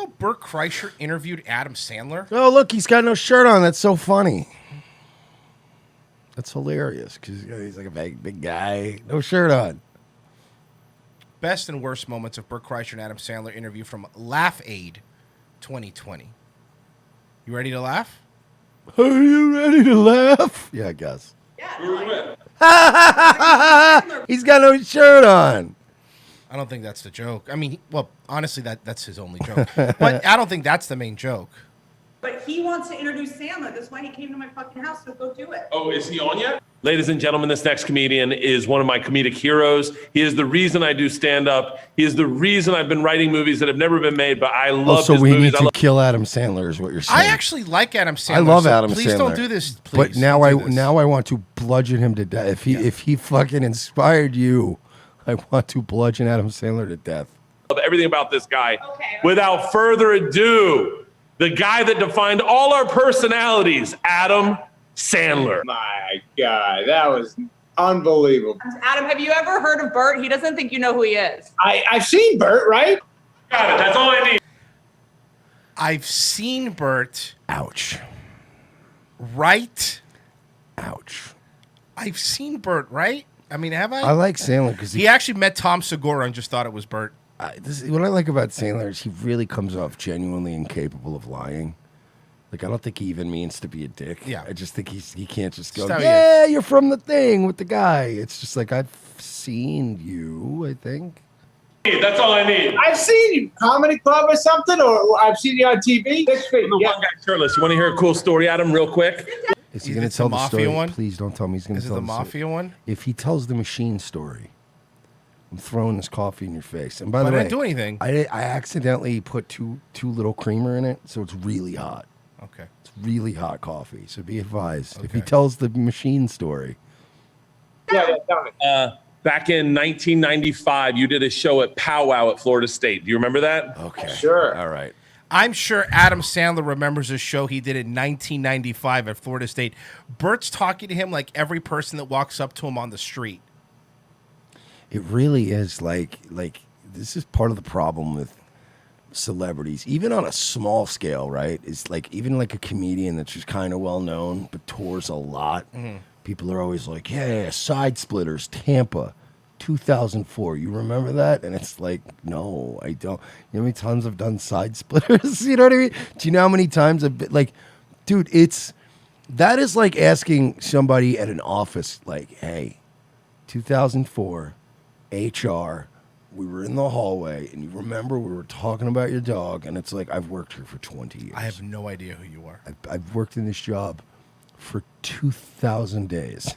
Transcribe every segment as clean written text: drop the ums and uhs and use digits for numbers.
know Bert Kreischer interviewed Adam Sandler? Oh, look, he's got no shirt on. That's so funny. That's hilarious because he's like a big guy, no shirt on. Best and worst moments of Bert Kreischer and Adam Sandler interview from Laugh Aid 2020. You ready to laugh? Are you ready to laugh? Yeah, I guess. Yeah. He's got no shirt on. I don't think that's the joke. I mean, well, honestly, that's his only joke. But I don't think that's the main joke. But he wants to introduce Sandler. That's why he came to my fucking house, so go do it. Oh, is he on yet? Ladies and gentlemen, this next comedian is one of my comedic heroes. He is the reason I do stand-up. He is the reason I've been writing movies that have never been made, but I love his we movies. need to kill Adam Sandler is what you're saying. I actually like Adam Sandler. I love Adam Sandler. Please don't do this, please. But now I want to bludgeon him to death. If he fucking inspired you, I want to bludgeon Adam Sandler to death. Love everything about this guy. Okay. Without further ado, the guy that defined all our personalities, Adam Sandler. My God, that was unbelievable. Adam, have you ever heard of Bert? He doesn't think you know who he is. I've seen Bert, right? Got it. That's all I need. I've seen Bert. Ouch. Right? Ouch. I've seen Bert, right? I mean, have I? I like Sandler because he actually met Tom Segura and just thought it was Bert. What I like about Sandler is he really comes off genuinely incapable of lying. Like, I don't think he even means to be a dick. Yeah. I just think he can't just go, That's how he yeah, you're from the thing with the guy. It's just like, I've seen you, I think. That's all I need. I've seen you, comedy club or something, or I've seen you on TV. 6 feet. The one guy shirtless. You want to hear a cool story, Adam, real quick? Is he going to tell the Mafia story? one? Please don't tell me he's going to Is it tell the the story. Mafia one? If he tells the machine story, I'm throwing this coffee in your face. And by But the I way, didn't do anything. I accidentally put too little creamer in it, so it's really hot. Okay. It's really hot coffee, so be advised. If he Okay. tells the machine story. Yeah, tell me. Back in 1995, you did a show at Powwow at Florida State. Do you remember that? Okay. Sure. All right. I'm sure Adam Sandler remembers a show he did in 1995 at Florida State. Bert's talking to him like every person that walks up to him on the street. It really is like this is part of the problem with celebrities, even on a small scale, right? Is like even like a comedian that's just kind of well known but tours a lot. People are always like, yeah, Side Splitters, Tampa, 2004. You remember that? And it's like, no, I don't. You know how many times I've done Side Splitters? You know what I mean? Do you know how many times I've been like, dude, that is like asking somebody at an office, like, hey, 2004, HR, we were in the hallway, and you remember we were talking about your dog, and it's like, I've worked here for 20 years. I have no idea who you are. I've worked in this job for 2,000 days.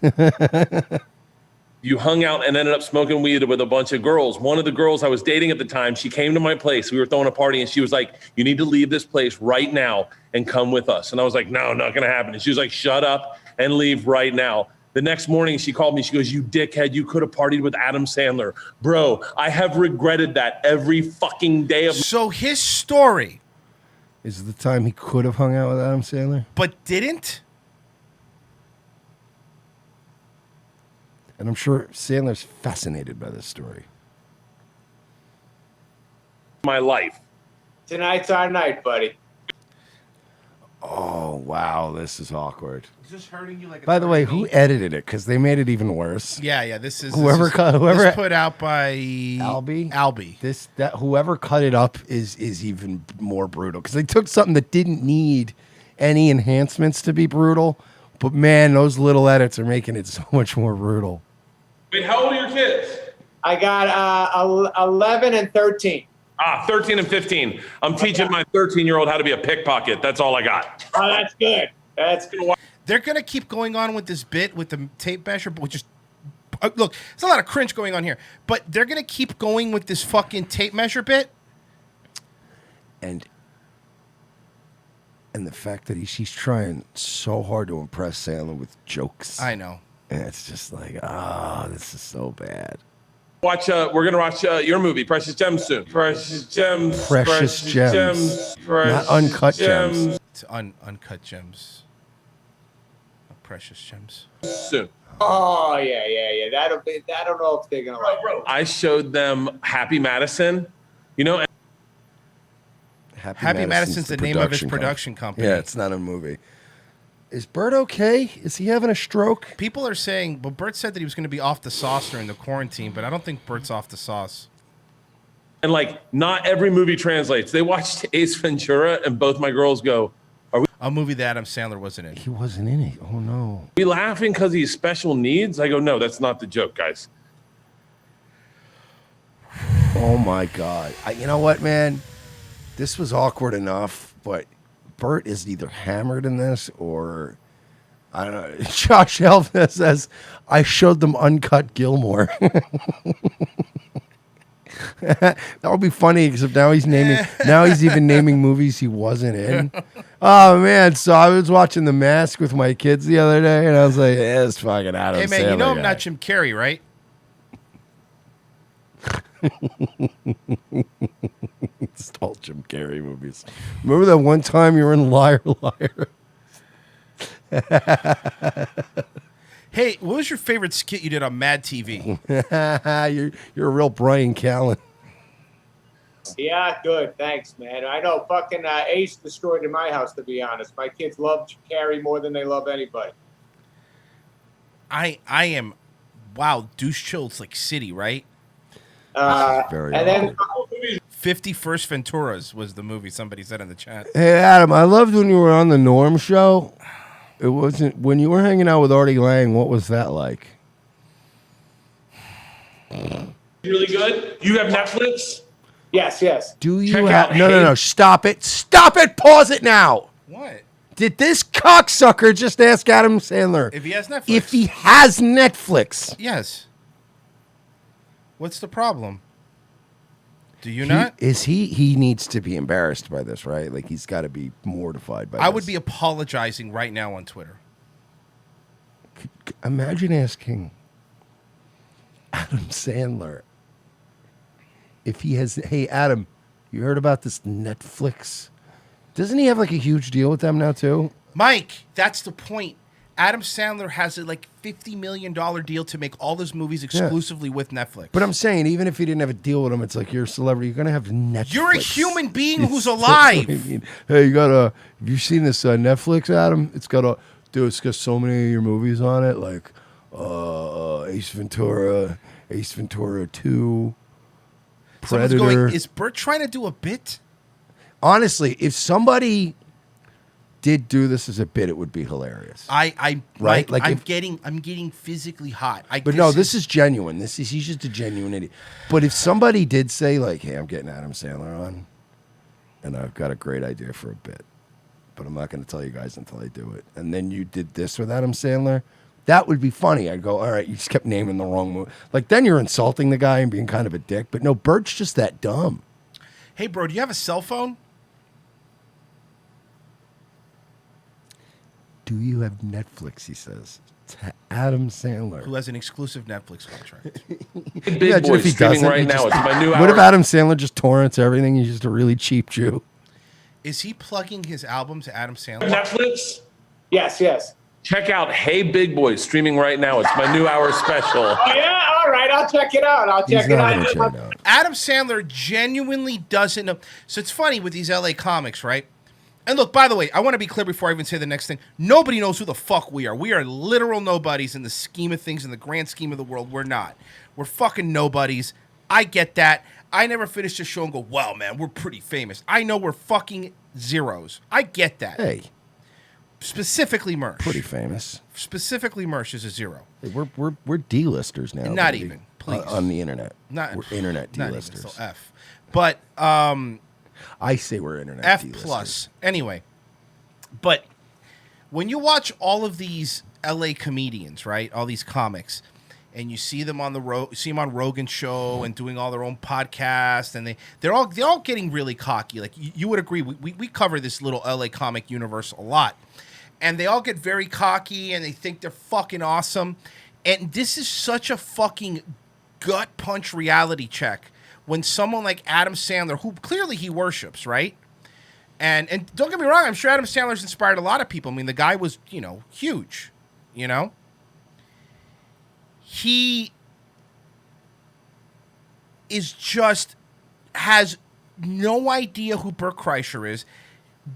You hung out and ended up smoking weed with a bunch of girls. One of the girls I was dating at the time, she came to my place. We were throwing a party, and she was like, you need to leave this place right now and come with us. And I was like, no, not going to happen. And she was like, shut up and leave right now. The next morning, she called me. She goes, you dickhead, you could have partied with Adam Sandler. Bro, I have regretted that every fucking day of my So his story, Is the time he could have hung out with Adam Sandler? but didn't? And I'm sure Sandler's fascinated by this story. life. Tonight's our night, buddy. Oh, wow, this is awkward. Is this hurting you like? By the way, who edited it? Because they made it even worse. Yeah. This is Whoever this put out by Albie. Albie. Whoever cut it up is even more brutal because they took something that didn't need any enhancements to be brutal, but man, those little edits are making it so much more brutal. Wait, how old are your kids? I got 11 and 13. 13 and 15. I'm teaching my 13-year-old how to be a pickpocket. That's all I got. Oh, that's good. That's good. They're gonna keep going on with this bit with the tape measure, but just look, there's a lot of cringe going on here. But they're gonna keep going with this fucking tape measure bit. And the fact that he's trying so hard to impress Sandler with jokes. I know. And it's just like, this is so bad. We're gonna watch your movie, Precious Gems, soon. Precious Gems. Precious Gems. Not Uncut Gems. It's uncut gems. Precious gems. Soon. Oh, yeah. That'll be. I don't know if they're gonna like it. I showed them Happy Madison, you know. Happy Madison's the name of his production company. Yeah, it's not a movie. Is Bert okay? Is he having a stroke? People are saying, well, Bert said that he was going to be off the sauce during the quarantine, but I don't think Bert's off the sauce. And like, not every movie translates. They watched Ace Ventura, and both my girls go, "Are A movie that Adam Sandler wasn't in. He wasn't in it. Oh no. we laughing because he's special needs?" I go, "No, that's not the joke, guys." Oh my God. You know what, man? This was awkward enough, but Bert is either hammered in this or I don't know. Josh Elvis says, "I showed them Uncut Gilmore." That would be funny, except now he's even naming movies he wasn't in. Oh man! So I was watching The Mask with my kids the other day, and I was like, "Yeah, it's fucking Adam Hey man, Sandler you know I'm guy." not Jim Carrey, right? It's all Jim Carrey movies. Remember that one time you were in Liar Liar? Hey, what was your favorite skit you did on Mad TV? You're a real Brian Callen. Yeah, good. Thanks, man. I know fucking Ace destroyed in my house, to be honest. My kids love Carrie more than they love anybody. I am, wow, douche chills like city, right? Very And then 51st Venturas was the movie somebody said in the chat. Hey Adam, I loved when you were on the Norm show. It wasn't when you were hanging out with Artie Lang. What was that like? Really good. You have Netflix? yes. Do you Check have? out No. Stop it! Stop it! Pause it now. What? Did this cocksucker just ask Adam Sandler If he has Netflix. if he has Netflix? Yes. What's the problem? Do you not? He needs to be embarrassed by this, right? Like he's got to be mortified by this. I would be apologizing right now on Twitter. Imagine asking Adam Sandler if he has. Hey, Adam, you heard about this Netflix? Doesn't he have like a huge deal with them now too? Mike, that's the point. Adam Sandler has a like $50 million deal to make all his movies exclusively with Netflix. But I'm saying, even if he didn't have a deal with them, it's like you're a celebrity. You're gonna have Netflix. You're a human being who's That's alive. what I mean. Hey, you got have you seen this Netflix, Adam? It's got it's got so many of your movies on it, like Ace Ventura, Ace Ventura 2, Someone's Predator. going, is Bert trying to do a bit? Honestly, if somebody did do this as a bit, it would be hilarious. Right? Like I'm if- getting physically hot. But no, this is genuine. He's just a genuine idiot. But if somebody did say like, "Hey, I'm getting Adam Sandler on, and I've got a great idea for a bit, but I'm not going to tell you guys until I do it," and then you did this with Adam Sandler, that would be funny. I'd go, "All right, you just kept naming the wrong movie." Like then you're insulting the guy and being kind of a dick. But no, Bert's just that dumb. Hey, bro, do you have a cell phone? Do you have Netflix? He says to Adam Sandler. Who has an exclusive Netflix contract? Big Imagine Boy if he streaming doesn't, right he now. just- It's my new What if hour. Adam Sandler just torrents everything? He's just a really cheap Jew. Is he plugging his album to Adam Sandler? Netflix? Yes. Check out Hey Big Boy streaming right now. It's my new hour special. Oh yeah, all right. I'll check it out. He's not going to check it out. Adam Sandler genuinely doesn't know. So it's funny with these LA comics, right? And look, by the way, I want to be clear before I even say the next thing. Nobody knows who the fuck we are. We are literal nobodies in the scheme of things, in the grand scheme of the world. We're not. We're fucking nobodies. I get that. I never finished a show and go, wow, man, we're pretty famous. I know we're fucking zeros. I get that. Hey, Specifically Mersh. pretty famous. Specifically Mersh is a zero. Hey, we're D-listers now. Not baby. even, please. On the internet. Not We're internet not even, D-listers. so F. But I say we're internet F D-listers. plus. Anyway, but when you watch all of these LA comedians, right, all these comics, and you see them on see them on Rogan's show and doing all their own podcasts, and they're all getting really cocky. Like you would agree, we cover this little LA comic universe a lot, and they all get very cocky and they think they're fucking awesome, and this is such a fucking gut punch reality check when someone like Adam Sandler, who clearly he worships, right? And don't get me wrong, I'm sure Adam Sandler's inspired a lot of people. I mean, the guy was, huge, He is just has no idea who Bert Kreischer is,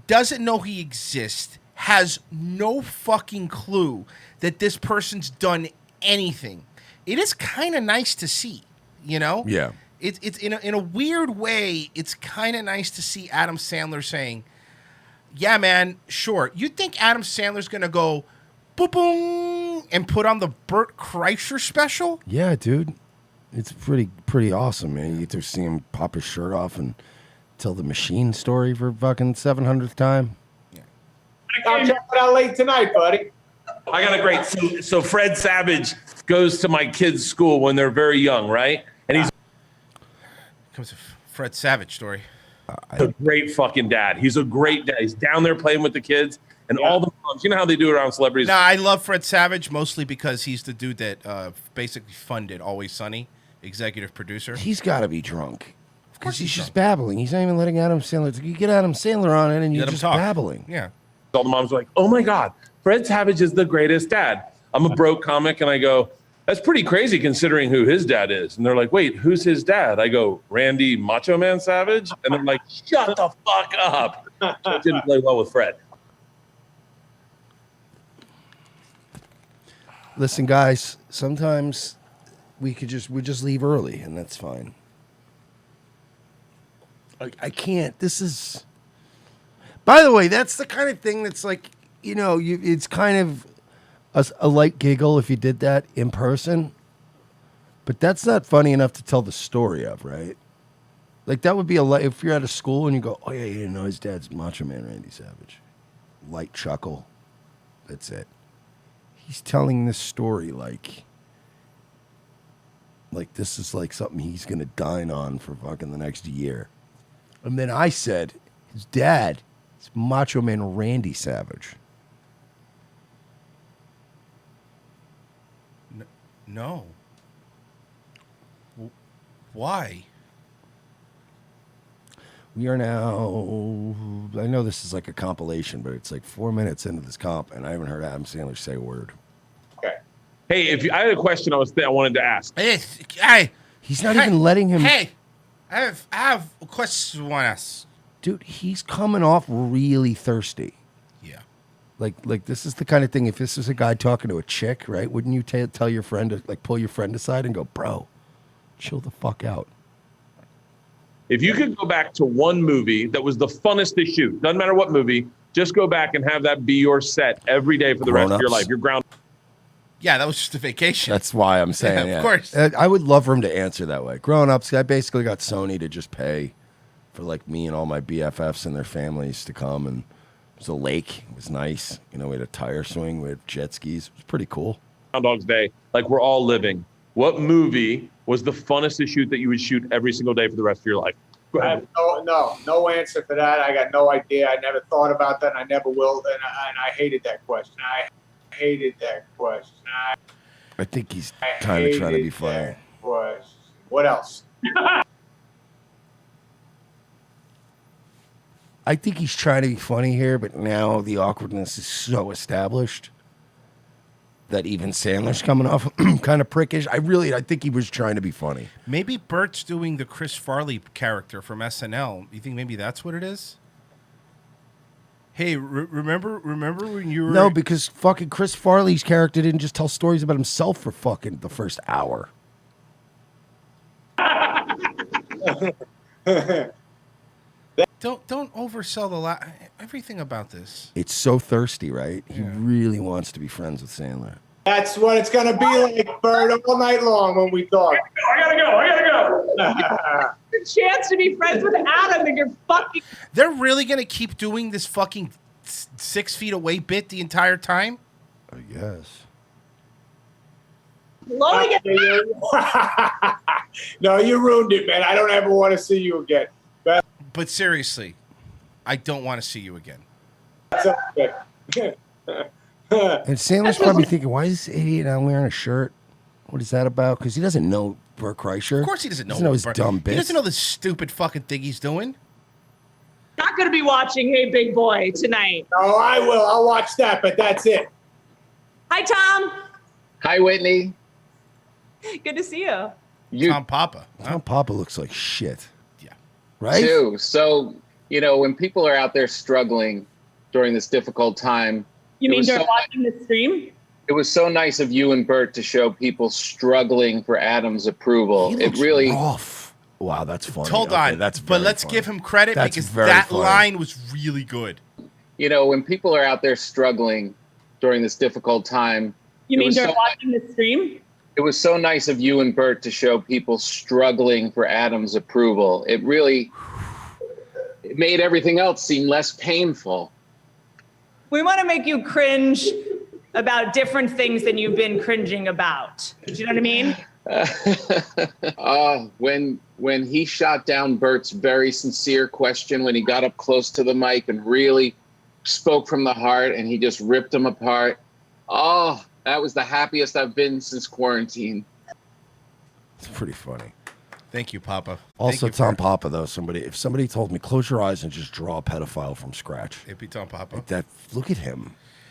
doesn't know he exists, has no fucking clue that this person's done anything. It is kind of nice to see, you know? Yeah. It's in a weird way, it's kind of nice to see Adam Sandler saying, yeah, man, sure. You think Adam Sandler's going to go boom, boom, and put on the Bert Kreischer special? Yeah, dude. It's pretty awesome, man. You get to see him pop his shirt off and tell the machine story for fucking 700th time. I'll check it out late tonight, buddy. I got a great. So Fred Savage goes to my kids' school when they're very young, right? And he's Comes a Fred Savage story. a great fucking dad. He's a great dad. He's down there playing with the kids and all the moms. You know how they do it around celebrities? No, I love Fred Savage mostly because he's the dude that basically funded Always Sunny, executive producer. He's got to be drunk. Of course He's just babbling. He's not even letting Adam Sandler. You get Adam Sandler on it and you're Let him just talk. babbling. Yeah. All the moms are like, oh my God, Fred Savage is the greatest dad. I'm a broke comic and I go, that's pretty crazy considering who his dad is. And they're like, wait, who's his dad? I go, Randy Macho Man Savage? And they're like, shut the fuck up. So I didn't play well with Fred. Listen, guys, sometimes we just leave early and that's fine. I can't. This is. By the way, that's the kind of thing that's like, you know, it's kind of a light giggle if you did that in person, but that's not funny enough to tell the story of, right? Like that would be if you're at a school and you go, oh yeah, you know his dad's Macho Man Randy Savage. Light chuckle. That's it. He's telling this story like this is like something he's gonna dine on for fucking the next year. And then I said, his dad is Macho Man Randy Savage. No. Why? We are now, I know this is like a compilation, but it's like 4 minutes into this comp, and I haven't heard Adam Sandler say a word. Okay. Hey, I had a question I wanted to ask. He's not even letting him. Hey, I have a question I want to ask. Dude, he's coming off really thirsty. Yeah. Like this is the kind of thing, if this is a guy talking to a chick, right? Wouldn't you tell your friend to like pull your friend aside and go, bro, chill the fuck out. If you could go back to one movie that was the funnest to shoot, doesn't matter what movie, just go back and have that be your set every day for the rest of your life. You're grounded. Yeah, that was just a vacation. That's why I'm saying, Of course. I would love for him to answer that way. Grown ups, I basically got Sony to just pay for like me and all my BFFs and their families to come, and it was a lake. It was nice. You know, we had a tire swing, we had jet skis. It was pretty cool. Groundhog's Day, like we're all living. What movie was the funnest to shoot that you would shoot every single day for the rest of your life? Go I ahead. have no answer for that. I got no idea. I never thought about that, and I never will. And I hated that question. I hated that question. I think he's kind of trying to be funny. What else? I think he's trying to be funny here, but now the awkwardness is so established that even Sandler's coming off kind of prickish. I think he was trying to be funny. Maybe Bert's doing the Chris Farley character from SNL. You think maybe that's what it is? Hey, remember when you were... No, because fucking Chris Farley's character didn't just tell stories about himself for fucking the first hour. Don't oversell everything about this. It's so thirsty, right? He really wants to be friends with Sandler. That's what it's gonna be like, Bert, all night long when we talk. I gotta go. The chance to be friends with Adam and you're fucking. They're really gonna keep doing this fucking 6 feet away bit the entire time? I guess. Loading it. No, you ruined it, man. I don't ever want to see you again. But seriously, I don't want to see you again. And Sandler's probably thinking, why is this idiot not wearing a shirt? What is that about? Because he doesn't know Bert Kreischer. Of course he doesn't know. His dumb bits. He doesn't know the stupid fucking thing he's doing. Not going to be watching Hey Big Boy tonight. Oh, I will. I'll watch that, but that's it. Hi, Tom. Hi, Whitney. Good to see you. Tom Papa. Huh? Tom Papa looks like shit. Yeah. right? too. So, when people are out there struggling during this difficult time, You mean they're watching the stream? it was so nice of you and Bert to show people struggling for Adam's approval. He It looks really rough. Wow, that's funny. Hold Okay, on, that's but very let's funny. give him credit That's because very that funny. line was really good. when people are out there struggling during this difficult time, You it mean was they're so watching the stream? it was so nice of you and Bert to show people struggling for Adam's approval. It made everything else seem less painful. We want to make you cringe about different things than you've been cringing about. Do you know what I mean? When he shot down Bert's very sincere question, when he got up close to the mic and really spoke from the heart and he just ripped him apart. Oh, that was the happiest I've been since quarantine. It's pretty funny. Thank you, Papa. Also, Thank you, Tom Bert. Papa though. If somebody told me close your eyes and just draw a pedophile from scratch, It'd be Tom Papa. look at him.